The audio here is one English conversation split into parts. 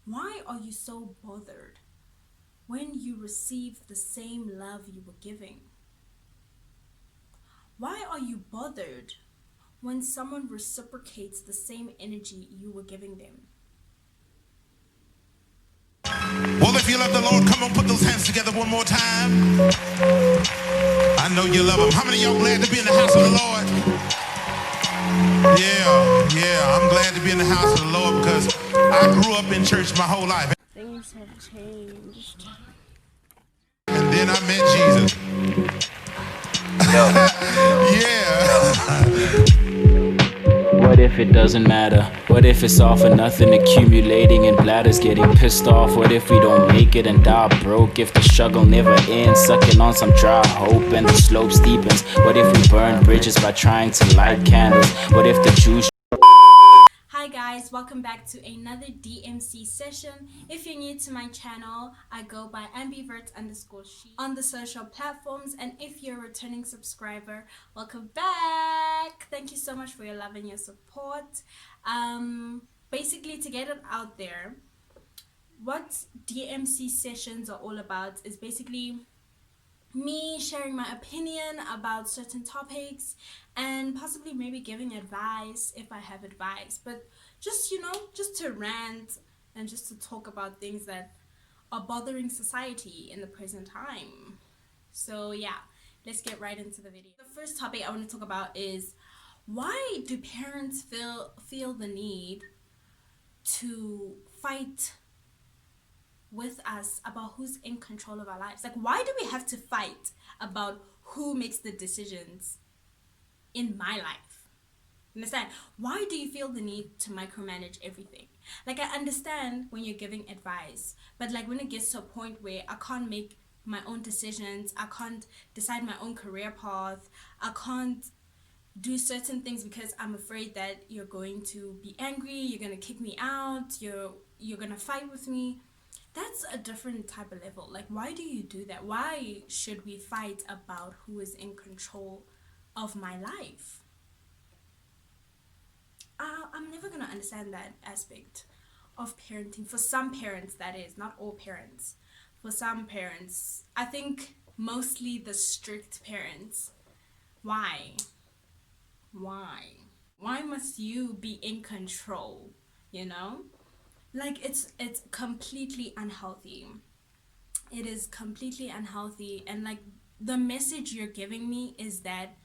Why are you so bothered when you receive the same love you were giving? Why are you bothered when someone reciprocates the same energy you were giving them? Well, if you love the Lord, come on, put those hands together one more time. I know you love him. How many of y'all glad to be in the house of the Lord? Yeah, I'm glad to be in the house of the Lord because I grew up in church my whole life. Things have changed. And then I met Jesus. Yeah. What if it doesn't matter? What if it's all for nothing, accumulating in bladders, getting pissed off? What if we don't make it and die broke? If the struggle never ends, sucking on some dry hope and the slope steepens? What if we burn bridges by trying to light candles? What if the Jews... Hi guys, welcome back to another DMC session. If you're new to my channel, I go by ambivert_she on the social platforms, and if you're a returning subscriber, welcome back. Thank you so much for your love and your support. Basically, to get it out there, what DMC sessions are all about is basically me sharing my opinion about certain topics and possibly maybe giving advice if I have advice, but just just to rant and just to talk about things that are bothering society in the present time. So yeah, let's get right into the video. The first topic I want to talk about is, why do parents feel the need to fight with us about who's in control of our lives? Like, why do we have to fight about who makes the decisions in my life? Understand? Why do you feel the need to micromanage everything? Like, I understand when you're giving advice, but like when it gets to a point where I can't make my own decisions, I can't decide my own career path, I can't do certain things because I'm afraid that you're going to be angry, you're going to kick me out, you're going to fight with me. That's a different type of level. Like, why do you do that? Why should we fight about who is in control of my life? I'm never gonna understand that aspect of parenting. For some parents, that is, not all parents. For some parents, I think mostly the strict parents. Why? Why must you be in control? You know? Like, it's completely unhealthy. It is completely unhealthy, and like, the message you're giving me is that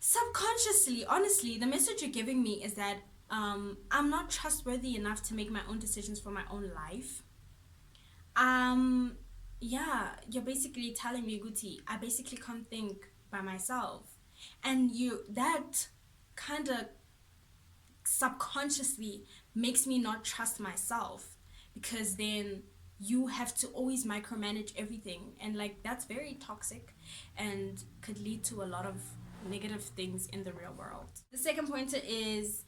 subconsciously, honestly, the message you're giving me is that I'm not trustworthy enough to make my own decisions for my own life. Yeah, you're basically telling me, Guti, I basically can't think by myself, and that kind of subconsciously makes me not trust myself, because then you have to always micromanage everything, and like, that's very toxic and could lead to a lot of negative things in the real world. The second pointer is,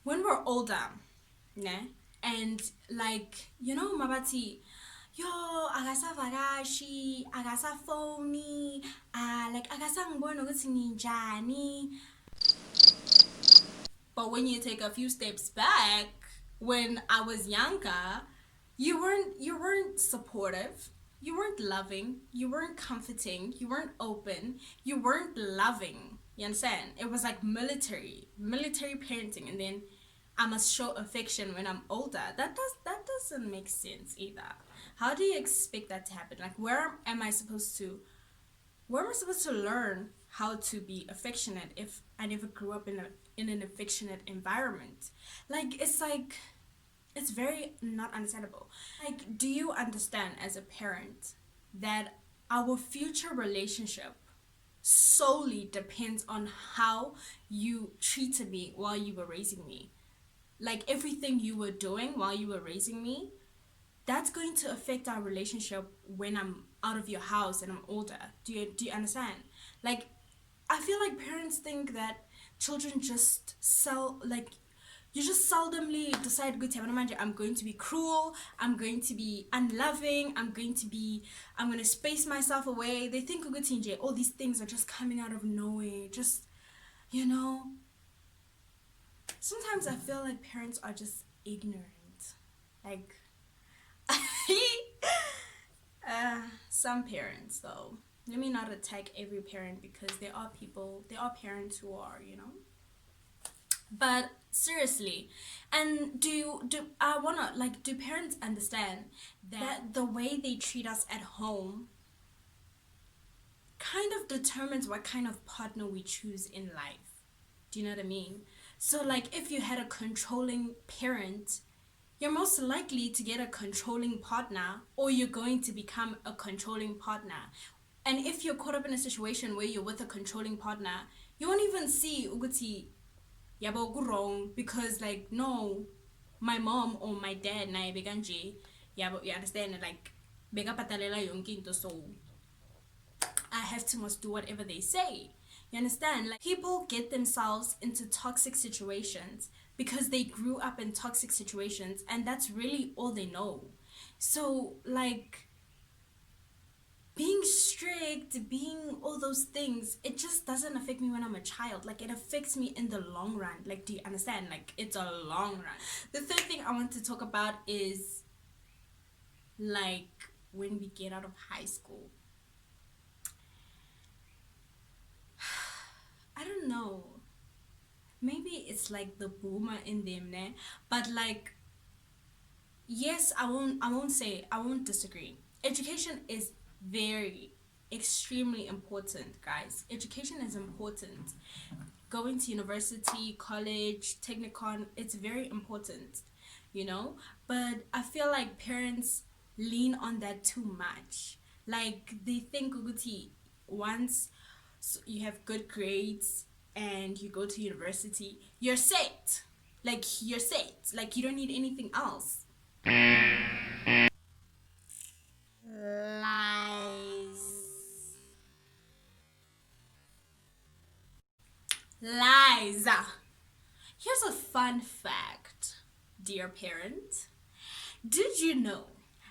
when we're older, ne, and like, mabati, yo, akasavakashi, akasafoni, like akasangibona ukuthi ninjani. But when you take a few steps back, when I was younger, you weren't supportive, you weren't loving, you weren't comforting, you weren't open, you weren't loving. You understand? It was like military parenting, and then I must show affection when I'm older. That doesn't make sense either. How do you expect that to happen? Like, where am I supposed to learn how to be affectionate if I never grew up in an affectionate environment? Like, it's very not understandable. Like, do you understand as a parent that our future relationship solely depends on how you treated me while you were raising me? Like, everything you were doing while you were raising me, that's going to affect our relationship when I'm out of your house and I'm older. Do you understand? Like, I feel like parents think that children just you just seldomly decide, good, I'm going to be cruel, I'm going to be unloving, I'm going to space myself away. They think, good, all these things are just coming out of nowhere, just, sometimes I feel like parents are just ignorant. Like, some parents though. Let me not attack every parent because there are parents who are, But seriously, and do I wanna like do parents understand that the way they treat us at home kind of determines what kind of partner we choose in life? Do you know what I mean? So like if you had a controlling parent, you're most likely to get a controlling partner, or you're going to become a controlling partner. And if you're caught up in a situation where you're with a controlling partner, you won't even see uguti yabo wrong, because like, no, my mom or my dad na beganje yabo, you understand, like bega patalela yonkinto, so I have to must do whatever they say. You understand? Like, people get themselves into toxic situations because they grew up in toxic situations, and that's really all they know. So like, being strict, being all those things, it just doesn't affect me when I'm a child. Like, it affects me in the long run. Like, do you understand? Like, it's a long run. The third thing I want to talk about is like when we get out of high school. I don't know. Maybe it's like the boomer in them, ne? But like, yes, I won't disagree. Education is very extremely important, guys. Education is important. Going to university, college, technicon, it's very important, But I feel like parents lean on that too much. Like, they think Uguti, once you have good grades and you go to university, you're set. Like, you're set. Like, you don't need anything else. Lies. Here's a fun fact, dear parent. Did you know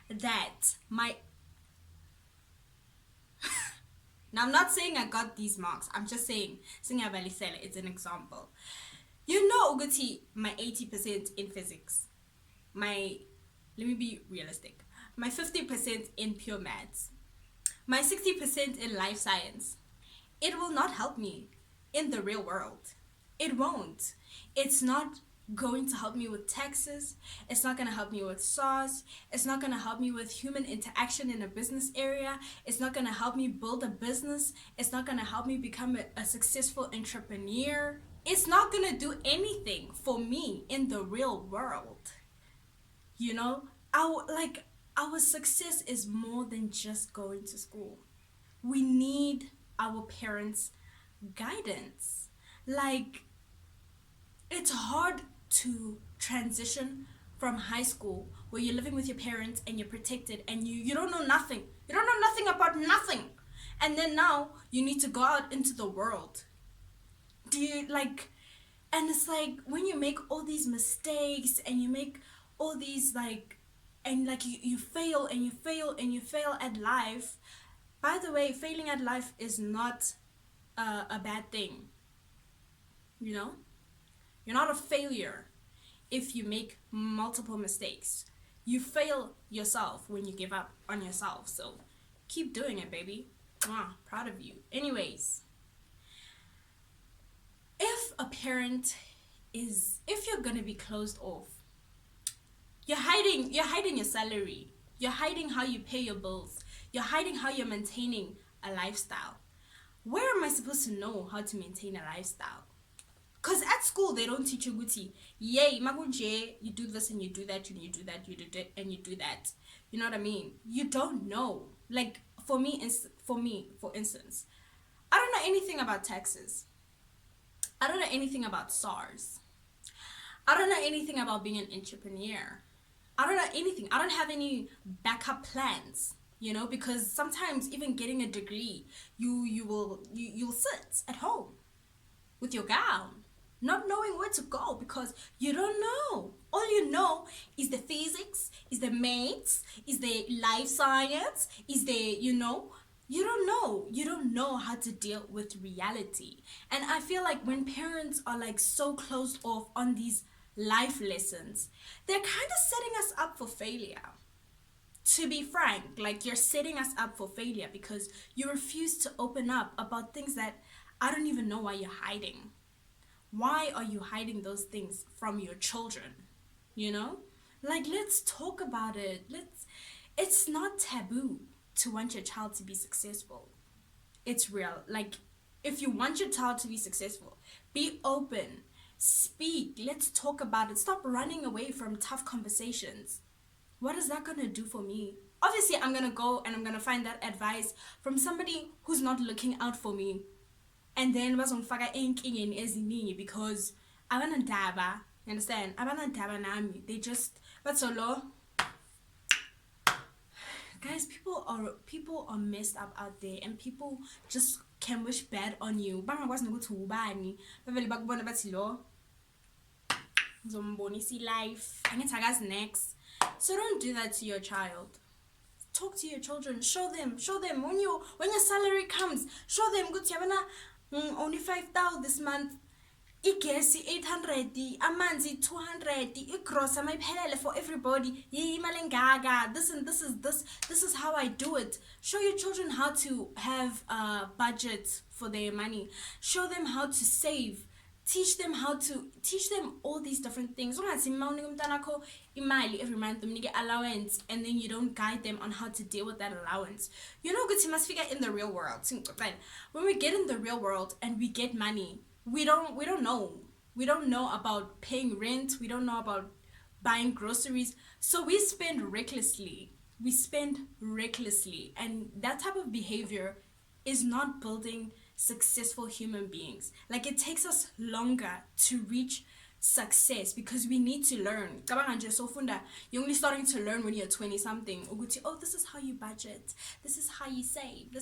that now, I'm not saying I got these marks. I'm just saying, it's an example. You know, Uguti, my 80% in physics. Let me be realistic. My 50% in pure maths. My 60% in life science. It will not help me in the real world. It won't. It's not going to help me with taxes. It's not going to help me with SARS. It's not going to help me with human interaction in a business area. It's not going to help me build a business. It's not going to help me become a successful entrepreneur. It's not going to do anything for me in the real world. Our success is more than just going to school. We need our parents' guidance. Like, it's hard to transition from high school where you're living with your parents and you're protected and you don't know nothing. You don't know nothing about nothing. And then now you need to go out into the world. And it's like, when you make all these mistakes and you make all these you fail and you fail and you fail at life. By the way, failing at life is not a bad thing. You're not a failure if you make multiple mistakes. You fail yourself when you give up on yourself. So keep doing it, baby. Proud of you. Anyways, if you're gonna be closed off, you're hiding your salary. You're hiding how you pay your bills. You're hiding how you're maintaining a lifestyle. Where am I supposed to know how to maintain a lifestyle? Because at school, they don't teach you guti. Yay, magunje, you do this and you do that, and you do that, you do that, and you do that. You know what I mean? You don't know. Like, for instance, I don't know anything about taxes. I don't know anything about SARS. I don't know anything about being an entrepreneur. I don't know anything. I don't have any backup plans, because sometimes even getting a degree, you'll sit at home with your gown, not knowing where to go because you don't know. All you know is the physics, is the maths, is the life science, is the, you don't know how to deal with reality. And I feel like when parents are like so closed off on these life lessons, they're kind of setting us up for failure. To be frank, like you're setting us up for failure because you refuse to open up about things that I don't even know why you're hiding. Why are you hiding those things from your children? You know? Like, let's talk about it. It's not taboo to want your child to be successful. It's real. Like, if you want your child to be successful, be open, speak, let's talk about it. Stop running away from tough conversations. What is that gonna do for me? Obviously, I'm gonna go and I'm gonna find that advice from somebody who's not looking out for me. And then bazongifaka ey'nkingeni eziningi because abanandaba, you understand? Abanandaba nami. They just, but so low. Guys, people are messed up out there, and people just can wish bad on you. Bangakwazi nokuthi ubani. Bavele bakubona bathi lo ngizombonisa life. Angithi akazi next. So don't do that to your child. Talk to your children. Show them when your salary comes. Show them good yabana only 5,000 this month. Igesi 800, amanzi 200, igrosa mayiphelele for everybody. Imali engaka. This is how I do it. Show your children how to have a budget for their money. Show them how to save. Teach them all these different things. Imali every month allowance, and then you don't guide them on how to deal with that allowance. You know, good must figure in the real world. When we get in the real world and we get money, we don't know about paying rent. We don't know about buying groceries. So we spend recklessly. And that type of behavior is not building successful human beings. Like, it takes us longer to reach success because we need to learn. You're only starting to learn when you're 20 something. Oh, this is how you budget, this is how you save,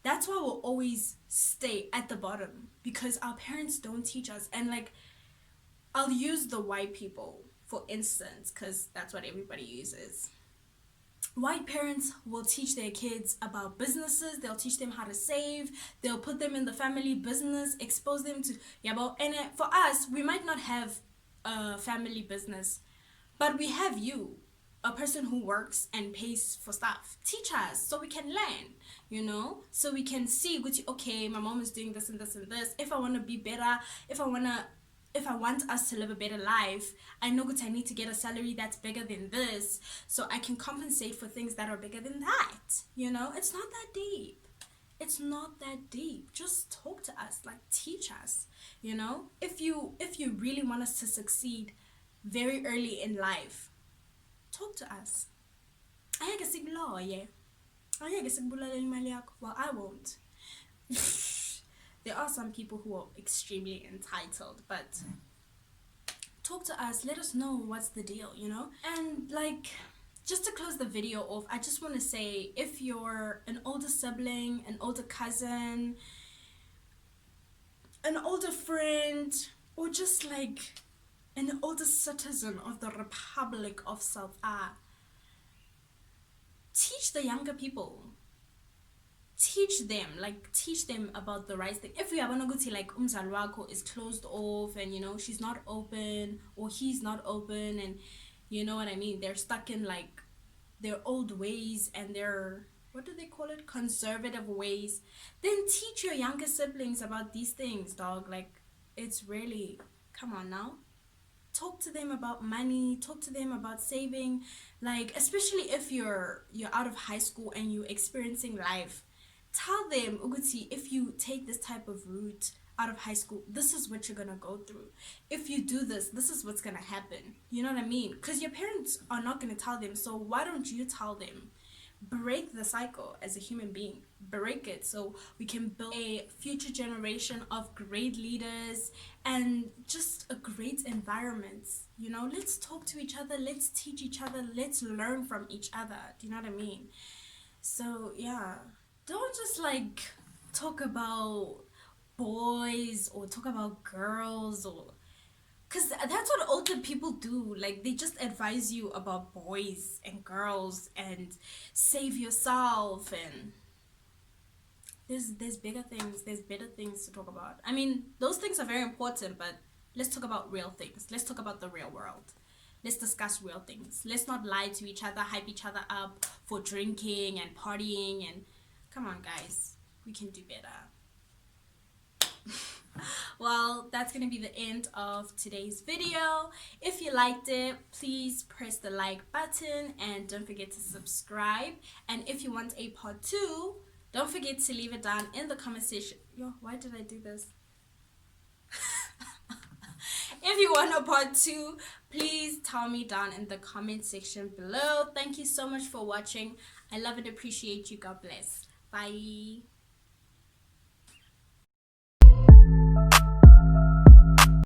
that's why we'll always stay at the bottom, because our parents don't teach us. And like, I'll use the white people for instance, because that's what everybody uses. White parents will teach their kids about businesses. They'll teach them how to save. They'll put them in the family business, expose them to and for us, we might not have a family business, but we have you, a person who works and pays for stuff. Teach us so we can learn, so we can see, okay, my mom is doing this and this and this. If I want to be better, if I want us to live a better life, I know I need to get a salary that's bigger than this, so I can compensate for things that are bigger than that. It's not that deep. Just talk to us, like, teach us. If you really want us to succeed very early in life, talk to us. Well, I won't. There are some people who are extremely entitled, but talk to us, let us know what's the deal, And like, just to close the video off, I just want to say, if you're an older sibling, an older cousin, an older friend, or just like an older citizen of the Republic of South Africa, teach the younger people. Teach them about the right thing. If we are gonna go to, like, umzali wakho is closed off, and she's not open, or he's not open, and you know what I mean, they're stuck in like their old ways and their, what do they call it, conservative ways, then teach your younger siblings about these things, dog. Like, it's really, come on now. Talk to them about money, talk to them about saving, like, especially if you're out of high school and you're experiencing life. Tell them, Uguti, if you take this type of route out of high school, this is what you're gonna go through. If you do this is what's gonna happen. You know what I mean? Because your parents are not gonna tell them, so why don't you tell them? Break the cycle as a human being. Break it so we can build a future generation of great leaders and just a great environment. Let's talk to each other, let's teach each other, let's learn from each other. Do you know what I mean? So yeah, don't just like talk about boys or talk about girls, or because that's what older people do. Like, they just advise you about boys and girls and save yourself, and there's bigger things, there's better things to talk about. I mean, those things are very important, but let's talk about real things. Let's talk about the real world. Let's discuss real things. Let's not lie to each other, hype each other up for drinking and partying, and come on guys, we can do better. Well, that's gonna be the end of today's video. If you liked it, please press the like button and don't forget to subscribe. And if you want a part 2, don't forget to leave it down in the comment section. Yo, why did I do this? If you want a part 2, please tell me down in the comment section below. Thank you so much for watching. I love and appreciate you. God bless. Bye.